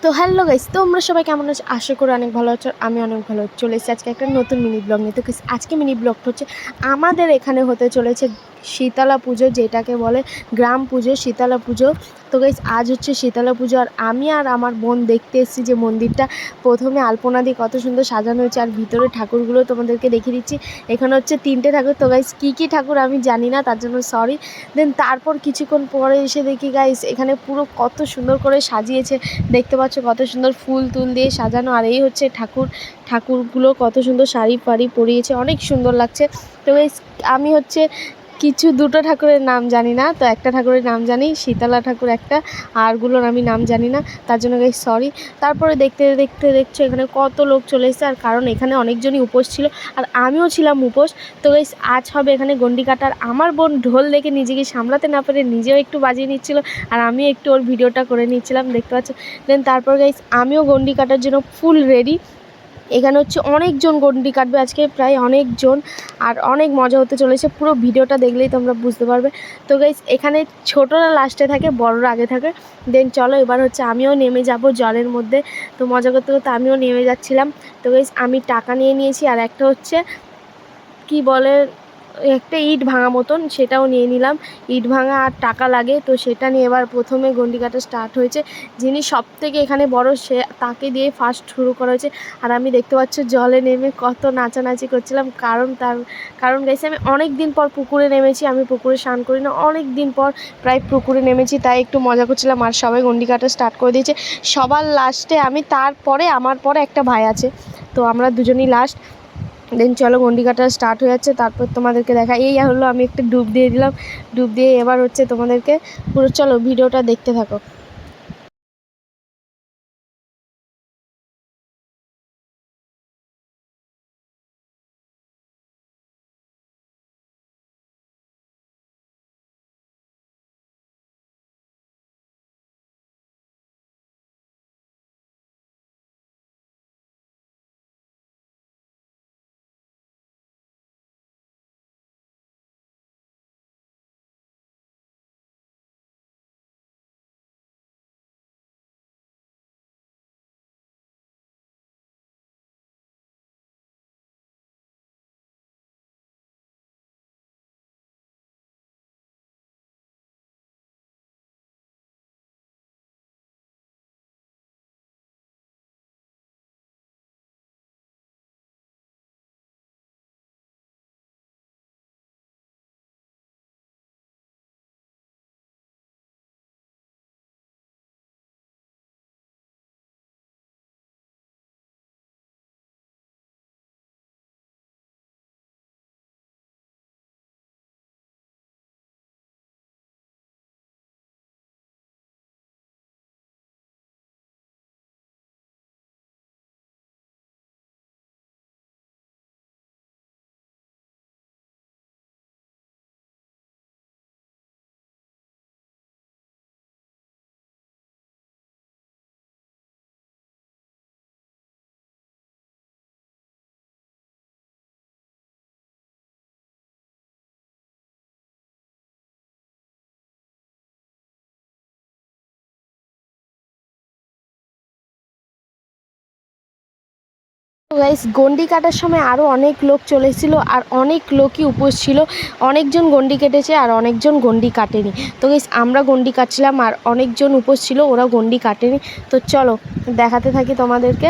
তো hello guys, তোমরা সবাই কেমন আছো? আশা করি অনেক ভালো আছো। আমি অনেক ভালো চলে এসেছি আজকে একটা নতুন মিনি ব্লগ নিয়ে। তো আজকে মিনি ব্লগটা হচ্ছে আমাদের এখানে হতে চলেছে শীতলা পুজো, যেটাকে বলে গ্রাম পুজো, শীতলা পুজো। তো গাইস আজ হচ্ছে শীতলা পুজো, আর আমি আর আমার বোন দেখতে এসেছি যে মন্দিরটা প্রথমে আলপনা দিয়ে কত সুন্দর সাজানো হয়েছে, আর ভিতরে ঠাকুরগুলো তোমাদেরকে দেখিয়ে দিচ্ছি। এখানে হচ্ছে 3টে ঠাকুর। তো গাইস কী ঠাকুর আমি জানি না, তার জন্য সরি। দেন তারপর কিছুক্ষণ পরে এসে দেখি গাইস এখানে পুরো কত সুন্দর করে সাজিয়েছে, দেখতে পাচ্ছ কত সুন্দর ফুল তুল দিয়ে সাজানো। আর এই হচ্ছে ঠাকুরগুলো কত সুন্দর শাড়ি ফাড়ি পরিয়েছে, অনেক সুন্দর লাগছে। তো গাইস আমি হচ্ছে দুটো ঠাকুরের নাম জানি না, তো একটা ঠাকুরের নাম জানি, শীতলা ঠাকুর একটা, আরগুলোর আমি নাম জানি না, তার জন্য গাইস সরি। তারপরে দেখতে দেখতে দেখছো এখানে কত লোক চলে এসেছে, আর কারণ এখানে অনেকজনই উপোস ছিল, আর আমিও ছিলাম উপোস। তো গাইস আজ হবে এখানে গন্ডি কাটার। আমার বোন ঢোল দেখে নিজেকে সামলাতে না পেরে নিজেও একটু বাজিয়ে নিচ্ছিল, আর আমিও একটু ওর ভিডিওটা করে নিচ্ছিলাম, দেখতে পাচ্ছ। দেন তারপর গাইস আমিও গন্ডি কাটার জন্য ফুল রেডি। এখানে হচ্ছে অনেকজন গন্ডি কাটবে আজকে, প্রায় অনেকজন, আর অনেক মজা হতে চলেছে। পুরো ভিডিওটা দেখলেই তোমরা বুঝতে পারবে। তো গাইস এখানে ছোটরা লাস্টে থাকে, বড়রা আগে থাকে। দেন চলো এবার হচ্ছে আমিও নেমে যাব জলের মধ্যে। তো মজা করতে করতে আমিও নেমে যাচ্ছিলাম। তো গাইস আমি টাকা নিয়ে নিয়েছি, আর একটা হচ্ছে কি বলে, একটা ইট ভাঙা মতন, সেটাও নিয়ে নিলাম। ইট ভাঙা আর টাকা লাগে, তো সেটা নিয়ে এবার প্রথমে গন্ডি কাটা স্টার্ট হয়েছে। যিনি সব থেকে এখানে বড় সে তাকে দিয়ে ফার্স্ট শুরু করা হয়েছে। আর আমি দেখতে পাচ্ছ জলে নেমে কত নাচানাচি করছিলাম, কারণ গাইছে আমি অনেক দিন পর পুকুরে নেমেছি। আমি পুকুরে স্নান করি না, অনেক দিন পর প্রায় পুকুরে নেমেছি, তাই একটু মজা করছিলাম। আর সবাই গন্ডি কাটা স্টার্ট করে দিয়েছে, সবার লাস্টে আমি, তারপরে আমার পরে একটা ভাই আছে, তো আমরা দুজনই লাস্ট। দেন চলো গন্ডি কাটা স্টার্ট হয়ে যাচ্ছে, তারপর তোমাদেরকে দেখা এই হলো, আমি একটু ডুব দিয়ে দিলাম। ডুব দিয়ে এবার হচ্ছে তোমাদেরকে পুরো, চলো ভিডিওটা দেখতে থাকো। গাইস গন্ডি কাটার সময় আরও অনেক লোক চলে এসেছিলো, আর অনেক লোকই উপোস ছিল। অনেকজন গন্ডি কেটেছে আর অনেকজন গন্ডি কাটেনি। তো গাইস আমরা গন্ডি কাটছিলাম, আর অনেকজন উপোস ছিল, ওরা গন্ডি কাটেনি। তো চলো দেখাতে থাকি তোমাদেরকে,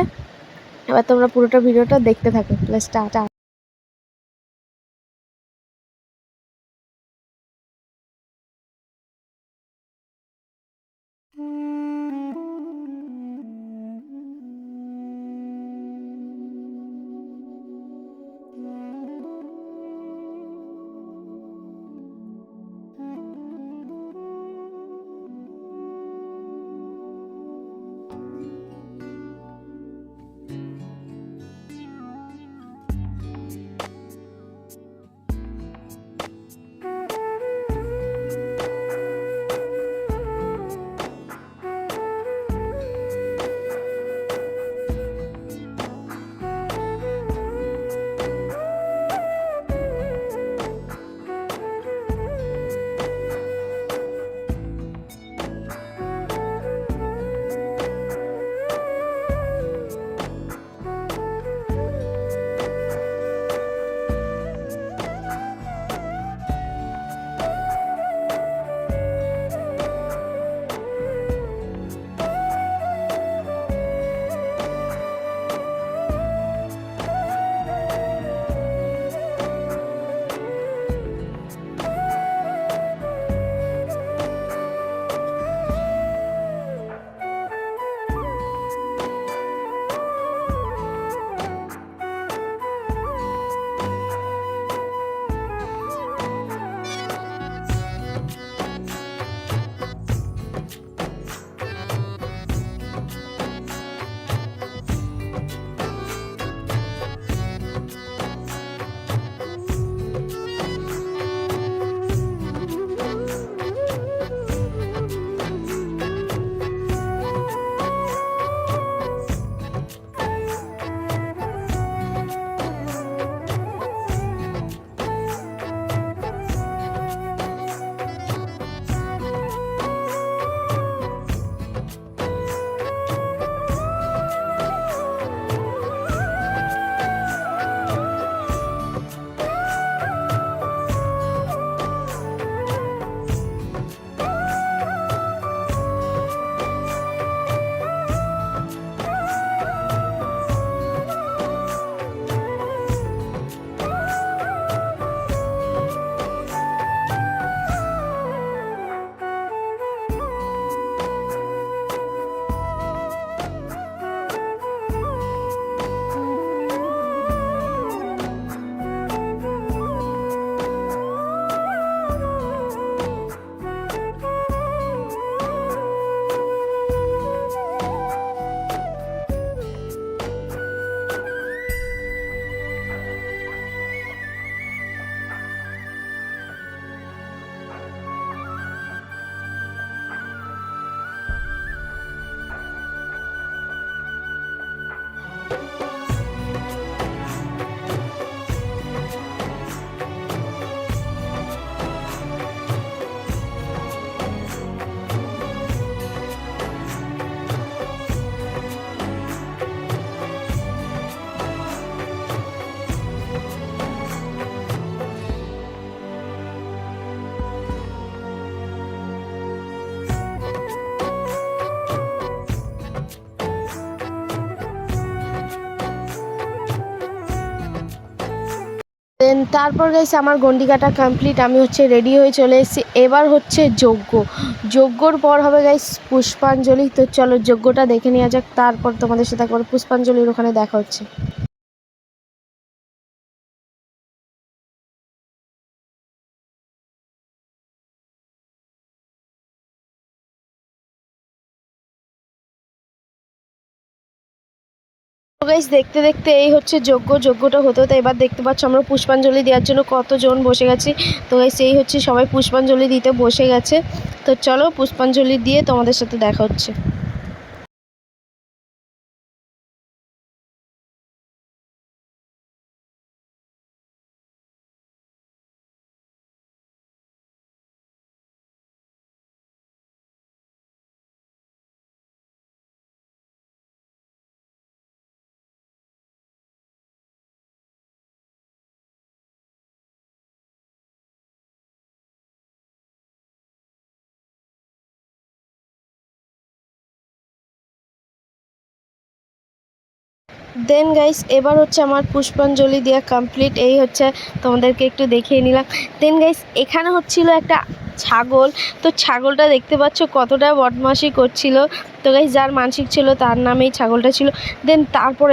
এবার তোমরা পুরোটা ভিডিওটা দেখতে থাকো। স্টার্ট। দেন তারপর গাইস আমার গন্ডি কাটা কমপ্লিট, আমি হচ্ছে রেডি হয়ে চলে এসেছি। এবার হচ্ছে যজ্ঞর পর হবে গাইস পুষ্পাঞ্জলি। তো চলো যজ্ঞটা দেখে নেওয়া যাক, তারপর তোমাদের সাথে একবার পুষ্পাঞ্জলির ওখানে দেখা হচ্ছে। তো গাইস দেখতে দেখতে এই হচ্ছে যজ্ঞটা হতে হতে এবার দেখতে পাচ্ছ আমরা পুষ্পাঞ্জলি দেওয়ার জন্য কতজন বসে গেছি। তো গাইস এই হচ্ছে সবাই পুষ্পাঞ্জলি দিতে বসে গেছে। তো চলো পুষ্পাঞ্জলি দিয়ে তোমাদের সাথে দেখা হচ্ছে। দেন গাইস এবার হচ্ছে আমার পুষ্পাঞ্জলি দেওয়া কমপ্লিট, এই হচ্ছে তোমাদেরকে একটু দেখিয়ে নিলাম। দেন গাইস এখানে হচ্ছিল একটা ছাগল। তো ছাগলটা দেখতে পাচ্ছ কতটা বদমাশি করছিল। তো গাইস যার মানসিক ছিল তার নামেই ছাগলটা ছিল। দেন তারপর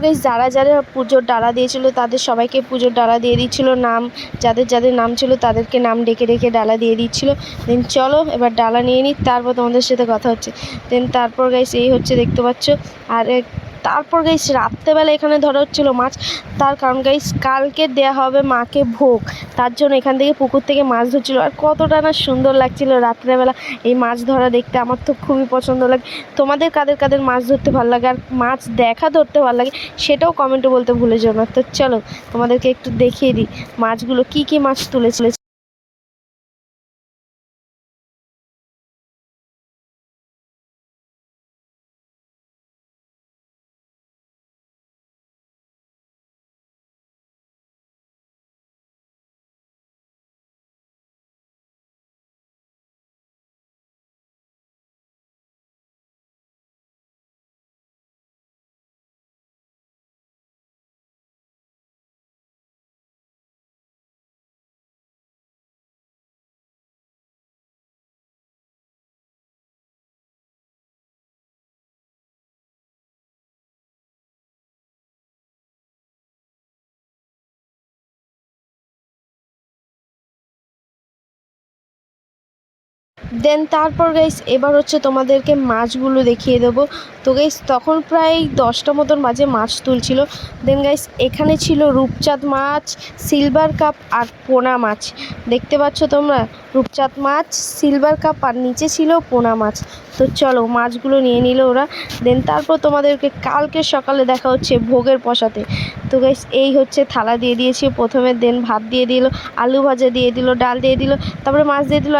গাইস যারা যারা পুজোর ডালা দিয়েছিল তাদের সবাইকে পুজোর ডালা দিয়ে দিচ্ছিল, নাম যাদের যাদের নাম ছিল তাদেরকে নাম ডেকে ডেকে ডালা দিয়ে দিচ্ছিল। দেন চলো এবার ডালা নিয়ে নিই, তারপর তোমাদের সাথে কথা হচ্ছে। দেন তারপর গাইস এই হচ্ছে দেখতে পাচ্ছ। আর তারপর গাইস রাত্রেবেলা এখানে ধরা হচ্ছিলো মাছ, তার কারণ গাইস কালকে দেয়া হবে মাকে ভোগ, তার জন্য এখান থেকে পুকুর থেকে মাছ ধরছিল। আর কতটা না সুন্দর লাগছিল রাত্রেবেলা এই মাছ ধরা দেখতে, আমার তো খুবই পছন্দ লাগে। তোমাদের কাদের কাদের মাছ ধরতে ভালো লাগে আর মাছ ধরতে ভালো লাগে সেটাও কমেন্টে বলতে ভুলে যেও না। তো চলো তোমাদেরকে একটু দেখিয়ে দিই মাছগুলো কি কি মাছ তুলেছিল। দেন তারপর গাইস এবার হচ্ছে তোমাদেরকে মাছগুলো দেখিয়ে দেবো। তো গাইস তখন প্রায় 10টা মতন বাজে, মাছ তুলছিল। দেন গাইস এখানে ছিল রূপচাঁদ মাছ, সিলভার কাপ আর পোনা মাছ। দেখতে পাচ্ছ তোমরা রূপচাঁদ মাছ, সিলভার কাপ আর নিচে ছিল পোনা মাছ। তো চলো মাছগুলো নিয়ে নিল ওরা। দেন তারপর তোমাদেরকে কালকে সকালে দেখা হচ্ছে ভোগের পশাতে। তো গাইস এই হচ্ছে থালা দিয়ে দিয়েছি প্রথমে, দেন ভাত দিয়ে দিল, আলু ভাজা দিয়ে দিল, ডাল দিয়ে দিল, তারপরে মাছ দিয়ে দিল।